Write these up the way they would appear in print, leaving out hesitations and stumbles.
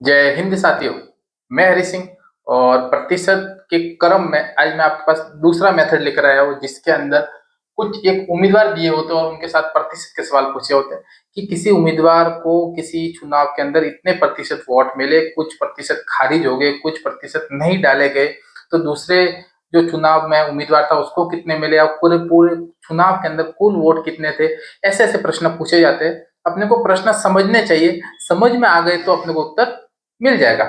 जय हिंद साथियों। मैं हरि सिंह और प्रतिशत के क्रम में आज मैं आपके पास दूसरा मेथड लेकर आया हूँ, जिसके अंदर कुछ एक उम्मीदवार दिए होते हैं और उनके साथ प्रतिशत के सवाल पूछे होते हैं कि किसी उम्मीदवार को किसी चुनाव के अंदर इतने प्रतिशत वोट मिले, कुछ प्रतिशत खारिज हो गए, कुछ प्रतिशत नहीं डाले गए, तो दूसरे जो चुनाव में उम्मीदवार था उसको कितने मिले और पूरे पूरे चुनाव के अंदर कुल वोट कितने थे। ऐसे ऐसे प्रश्न पूछे जाते हैं। अपने को प्रश्न समझने चाहिए, समझ में आ गए तो अपने को उत्तर मिल जाएगा।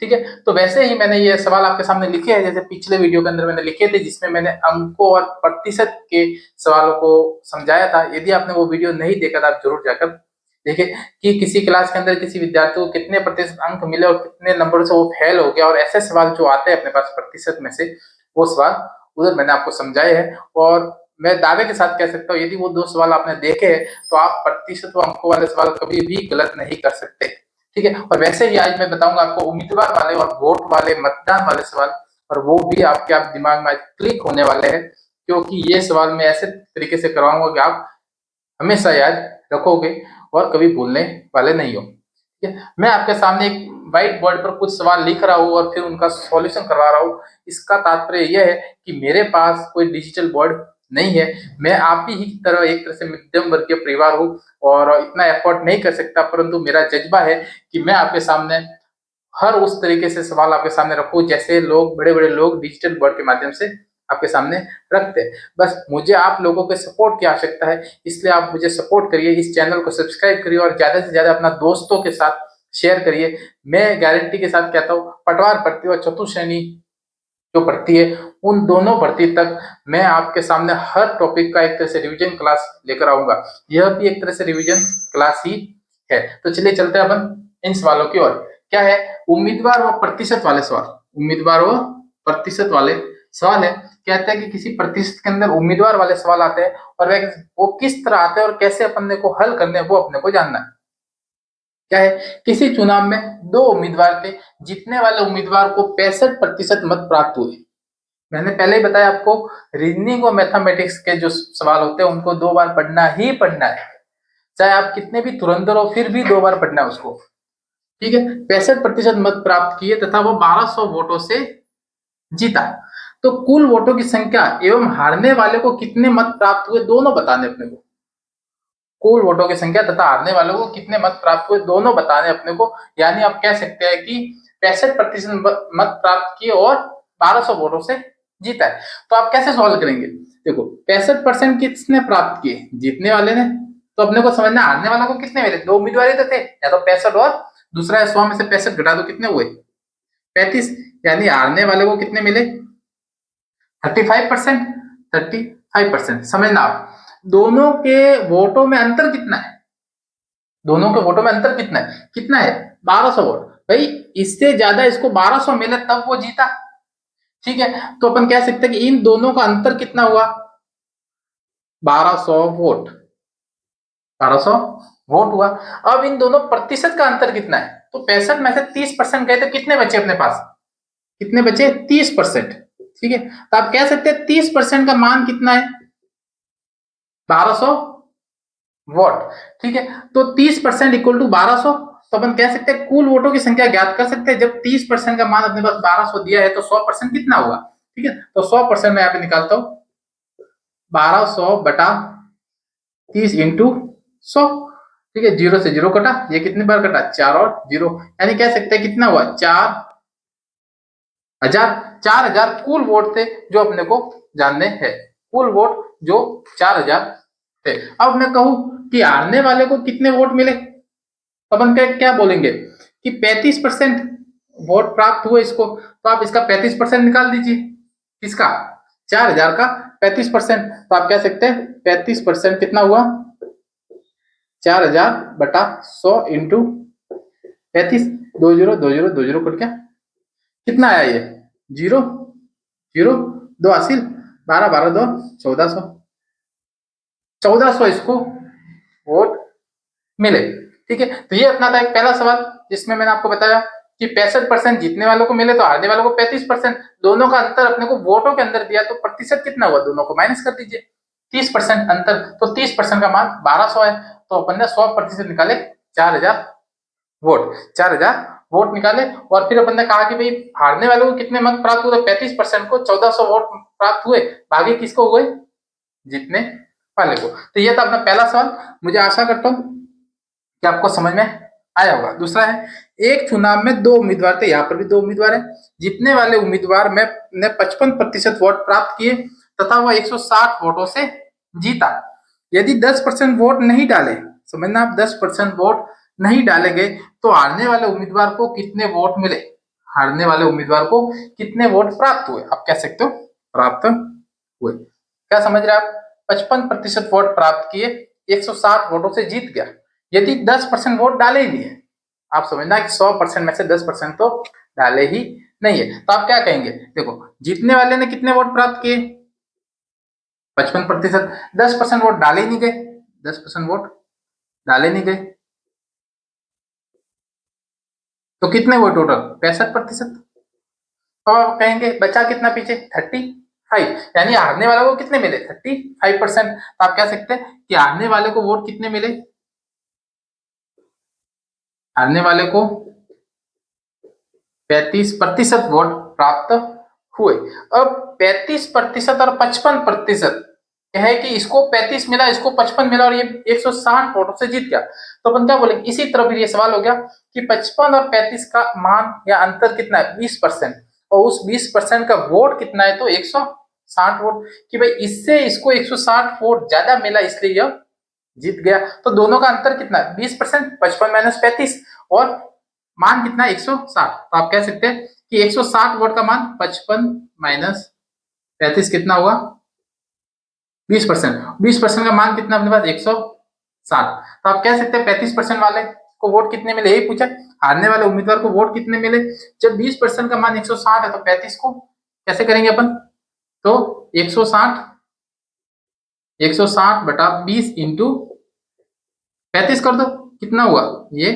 ठीक है, तो वैसे ही मैंने ये सवाल आपके सामने लिखे हैं, जैसे पिछले वीडियो के अंदर मैंने लिखे थे, जिसमें मैंने अंकों और प्रतिशत के सवालों को समझाया था। यदि आपने वो वीडियो नहीं देखा था, आप जरूर जाकर देखिए कि किसी क्लास के अंदर किसी विद्यार्थी को कितने प्रतिशत अंक मिले और कितने नंबर से वो फेल हो गया, और ऐसे सवाल जो आते हैं अपने पास प्रतिशत में से, वो सवाल उधर मैंने आपको समझाए हैं। और मैं दावे के साथ कह सकता हूँ, यदि वो दो सवाल आपने देखे हैं तो आप प्रतिशत व अंकों वाले सवाल कभी भी गलत नहीं कर सकते। ठीक है, और वैसे ही आज मैं बताऊंगा आपको उम्मीदवार वाले और वोट वाले, मतदान वाले सवाल, और वो भी आपके आप दिमाग में आज क्लिक होने वाले हैं, क्योंकि ये सवाल मैं ऐसे तरीके से करवाऊंगा कि आप हमेशा याद रखोगे और कभी भूलने वाले नहीं हो। ठीक है, मैं आपके सामने एक व्हाइट बोर्ड पर कुछ सवाल लिख रहा हूँ और फिर उनका सॉल्यूशन करवा रहा हूँ। इसका तात्पर्य यह है कि मेरे पास कोई डिजिटल बोर्ड नहीं है। मैं आप ही की तरह एक तरह से मध्यम वर्गीय परिवार हूँ और इतना एफर्ट नहीं कर सकता, परंतु मेरा जज्बा है कि मैं आपके सामने हर उस तरीके से सवाल आपके सामने रखूं जैसे लोग, बड़े बड़े लोग डिजिटल बोर्ड के माध्यम से आपके सामने रखते हैं। बस मुझे आप लोगों के सपोर्ट की आवश्यकता है, इसलिए आप मुझे सपोर्ट करिए, इस चैनल को सब्सक्राइब करिए और ज्यादा से ज्यादा अपना दोस्तों के साथ शेयर करिए। मैं गारंटी के साथ कहता हूँ, पटवार भर्ती और चतुश्रेणी जो भर्ती है, उन दोनों भर्ती तक मैं आपके सामने हर टॉपिक का एक तरह से रिवीजन क्लास लेकर आऊंगा। यह भी एक तरह से रिवीजन क्लास ही है। तो चलिए चलते हैं अपन इन सवालों की ओर। क्या है? उम्मीदवार व प्रतिशत वाले सवाल। उम्मीदवार व प्रतिशत वाले सवाल है। कहते हैं कि किसी प्रतिशत के अंदर उम्मीदवार वाले सवाल आते हैं और वो किस तरह आते हैं और कैसे अपने को हल करने हैं, वो अपने को जानना है। क्या है? किसी चुनाव में दो उम्मीदवार थे, जीतने वाले उम्मीदवार को 65% मत प्राप्त हुए। मैंने पहले ही बताया आपको, रीजनिंग और मैथमेटिक्स के जो सवाल होते हैं उनको दो बार पढ़ना ही पढ़ना है, चाहे आप कितने भी धुरंधर हो फिर भी दो बार पढ़ना है उसको। ठीक है, 65% मत प्राप्त किए तथा वो 1200 वोटों से जीता। तो कुल वोटों की संख्या एवं हारने वाले को कितने मत प्राप्त हुए, दोनों बताने अपने को। कुल वोटों की संख्या तथा हारने वालों को कितने मत प्राप्त हुए, दोनों बताने अपने को। यानी आप कह सकते हैं कि 65% मत प्राप्त किए और 1200 वोटों से जीता है। तो आप कैसे सॉल्व करेंगे? देखो, 65% किसने प्राप्त किए? जीतने वाले ने। तो अपने को समझना हारने वालों को कितने मिले, दो उम्मीदवार ही तो थे, या तो 65 और दूसरा है 100 में से 65 घटा दो, कितने हुए? 35। यानी हारने वाले को कितने मिले? 35%। 35%। समझना आप, दोनों के वोटों में अंतर कितना है? दोनों के वोटों में अंतर कितना है? कितना है? 1200 वोट। भाई, इससे ज्यादा इसको 1200 मिले तब वो जीता। ठीक है, तो अपन कह सकते हैं कि इन दोनों का अंतर कितना हुआ? 1200 वोट। 1200 वोट हुआ। अब इन दोनों प्रतिशत का अंतर कितना है? तो 65 में से 30% गए तो कितने बचे अपने पास? कितने बचे? 30%। ठीक है, तो आप कह सकते हैं 30% का मान कितना है? 1200 वोट। ठीक है, तो 30% इक्वल टू 1200। तो अपन कह सकते हैं कुल वोटों की संख्या ज्ञात कर सकते हैं। जब 30% का मान अपने पास 1200 दिया है तो 100% कितना हुआ? ठीक है, तो 100% मैं यहाँ पे निकालता हूं, 1200 बटा 30 इंटू 100। ठीक है, जीरो से जीरो कटा, ये कितनी बार कटा? 4 और जीरो, यानी कह सकते हैं कितना हुआ? 4000। 4000 कुल वोट थे जो अपने को जानने हैं। कुल वोट जो 4000 थे। अब मैं कहूं कि हारने वाले को कितने वोट मिले, अपन क्या बोलेंगे कि 35% वोट प्राप्त हुए इसको। तो आप इसका 35% निकाल दीजिए। किसका? 4000 का 35%। तो आप कह सकते हैं 35% कितना हुआ? 4000 बटा 100 इंटू 35। दो जीरो दो जीरो दो जीरो कट गया, कितना आया ये? जीरो। जीरो दो हासिल, 12 12 दो 1400। 1400 इसको वोट मिले। ठीक है, तो ये अपना था एक पहला सवाल, जिसमें मैंने आपको बताया कि 65% जीतने वालों को मिले तो हारने वालों को 35%। दोनों का अंतर अपने को वोटों के अंदर दिया, तो प्रतिशत कितना हुआ, दोनों को माइनस कर दीजिए। 30% अंतर, तो 30% का मान 1200 है, तो अपन ने 100% निकाले 4000 वोट। 4000 वोट निकाले और फिर अपन ने कहा कि भाई हारने वाले को कितने मत प्राप्त हुए, 35% को 1400 वोट प्राप्त हुए, बाकी किसको हुए, जीतने वाले को। तो ये था अपना पहला सवाल। मुझे आशा करता हूँ कि आपको समझ में आया होगा। दूसरा है, एक चुनाव में दो उम्मीदवार थे, यहाँ पर भी दो उम्मीदवार हैं, जीतने वाले उम्मीदवार में ने 55% वोट प्राप्त किए तथा वह 160 वोटों से जीता। यदि 10% वोट नहीं डाले, समझना आप, 10% वोट नहीं डाले गए तो हारने वाले उम्मीदवार को कितने वोट मिले, हारने वाले उम्मीदवार को कितने वोट प्राप्त हुए, आप कह सकते हो प्राप्त हुए। क्या समझ रहे आप, 55% वोट प्राप्त किए, 160 वोटों से जीत गया। यदि 10% वोट डाले ही नहीं है, आप समझना कि 100% में से 10% तो डाले ही नहीं है, तो आप क्या कहेंगे, देखो जीतने वाले ने कितने वोट प्राप्त किए, 55%, 10% वोट डाले ही नहीं गए, 10% वोट डाले नहीं गए, तो कितने हुए टोटल, 65%। अब आप कहेंगे बचा कितना पीछे, 35, यानी हारने वाले को कितने मिले, 35%। तो आप कह सकते हैं कि हारने वाले को वोट कितने मिले, हारने वाले को 35% वोट प्राप्त हुए। अब 35% और 55% है कि इसको 35 मिला, इसको 55 मिला और ये 160 वोटों से जीत गया, तो अपन क्या बोलेंगे, इसी तरह भी ये सवाल हो गया कि 55 और 35 का मान या अंतर कितना है, 20%, और उस 20% का वोट कितना है, तो 160 वोट, कि भाई इससे इसको 160 वोट ज्यादा मिला इसलिए यह जीत गया। तो दोनों का अंतर कितना है, 20%, 55 माइनस 35, और मान कितना है, 160। तो आप कह सकते हैं कि 160 वोट का मान 55 माइनस 35 कितना हुआ, 20%। 20% का मान कितना अपने पास, 160। तो आप कह सकते हैं 35% वाले को वोट कितने मिले, यही पूछा, हारने वाले उम्मीदवार को वोट कितने मिले। जब 20% का मान 160 है तो 35 को कैसे करेंगे अपन, तो 160 बटा 20 इंटू 35 कर दो, कितना हुआ ये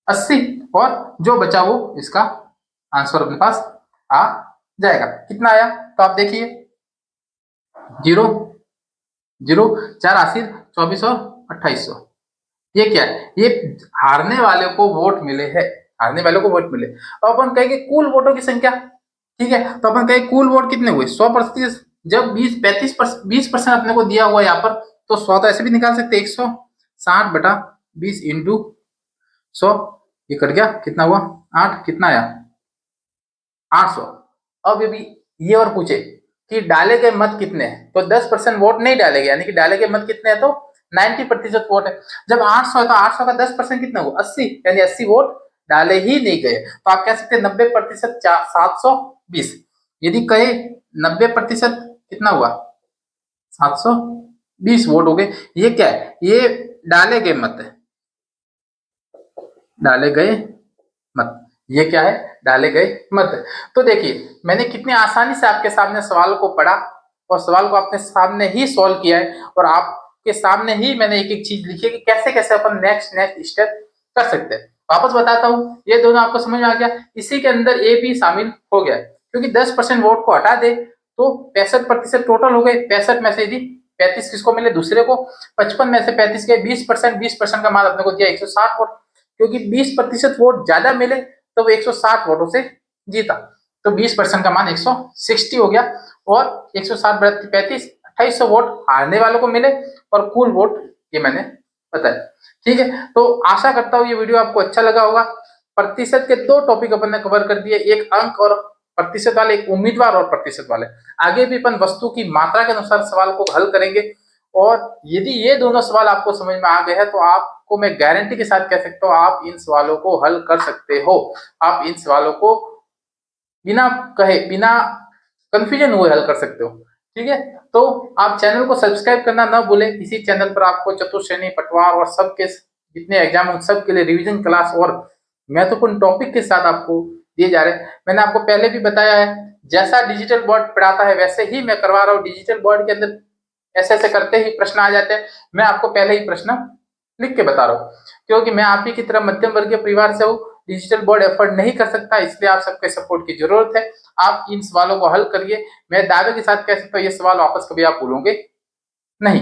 80, और जो बचा वो इसका आंसर अपने पास आ जाएगा। कितना आया, तो आप देखिए 0 0 4 80 24 और 2800, ये क्या है, ये हारने वाले को वोट मिले हैं, हारने वाले को वोट मिले। अब अपन कहेंगे कुल वोटों की संख्या, ठीक है, तो अपन कहेंगे कुल वोट कितने हुए, 100%। जब 20% अपने को दिया हुआ यहाँ पर, तो 100 तो ऐसे भी निकाल सकते हैं, 160 बटा 20 इंटू 100, ये कट गया, कितना हुआ 8, कितना आया 800। अब यदि ये और पूछे कि डाले गए मत कितने हैं, तो 10% वोट नहीं डाले गए, यानी कि डाले गए मत कितने हैं, तो 90% वोट है। जब 800 है तो 800 का 10% कितना हुआ, 80, यानी 80 वोट डाले ही नहीं गए। तो आप कह सकते हैं 90% 720। यदि कहे 90% कितना हुआ, 720 वोट हो गए। ये क्या है, ये डाले गए मत है, डाले गए मत, ये क्या है, डाले गए मत। तो देखिए मैंने कितनी आसानी से आपके सामने सवाल को पढ़ा और सवाल को आपने सामने ही सॉल्व किया है, और आपके सामने ही मैंने एक एक चीज लिखी है कि कैसे कैसे अपन नेक्स्ट स्टेप कर सकते हैं। वापस बताता हूँ, ये दोनों आपको समझ में आ गया, इसी के अंदर ए भी शामिल हो गया, क्योंकि 10% वोट को हटा दे तो 65% टोटल हो गए। 65 में से यदि 35 किसको मिले, दूसरे को, 55 में से 35 के 20% का मान अपने को दिया 160 वोट, क्योंकि 20% वोट ज्यादा मिले तो वो 160 वोटों से जीता, तो 20% का मान 160 हो गया, और 160 बटा 35, 2800 वोट हारने वालों को मिले, और कुल वोट ये मैंने बताया। ठीक है, तो आशा करता हूँ ये वीडियो आपको अच्छा लगा होगा। प्रतिशत के दो टॉपिक अपन ने कवर कर दिए, एक अंक और प्रतिशत वाले, एक उम्मीदवार और प्रतिशत वाले। आगे भी अपन वस्तु की मात्रा के अनुसार सवाल को हल करेंगे, और यदि ये दोनों सवाल आपको समझ में आ गए हैं तो आपको मैं गारंटी के साथ कह सकता हूँ आप इन सवालों को हल कर सकते हो। आप इन सवालों को बिना कहे, बिना कंफ्यूजन हुए हल कर सकते हो। ठीक है, तो आप चैनल को सब्सक्राइब करना ना भूलें। इसी चैनल पर आपको चतुर्श्रेणी, पटवार और सबके जितने एग्जाम हैं सबके लिए रिवीजन क्लास और महत्वपूर्ण टॉपिक के साथ आपको दिए जा रहे हैं। मैंने आपको पहले भी बताया है, जैसा डिजिटल बोर्ड पढ़ाता है वैसे ही मैं करवा रहा हूँ। डिजिटल बोर्ड के अंदर ऐसे ऐसे करते ही प्रश्न आ जाते हैं, मैं आपको पहले ही प्रश्न लिख के बता रहा हूँ, क्योंकि मैं आप ही की तरह मध्यम वर्गीय परिवार से हूँ, डिजिटल बोर्ड एफर्ट नहीं कर सकता, इसलिए आप सबके सपोर्ट की जरूरत है। आप इन सवालों को हल करिए, मैं दावे के साथ कह सकता हूँ ये सवाल वापस कभी आप भूलोगे नहीं।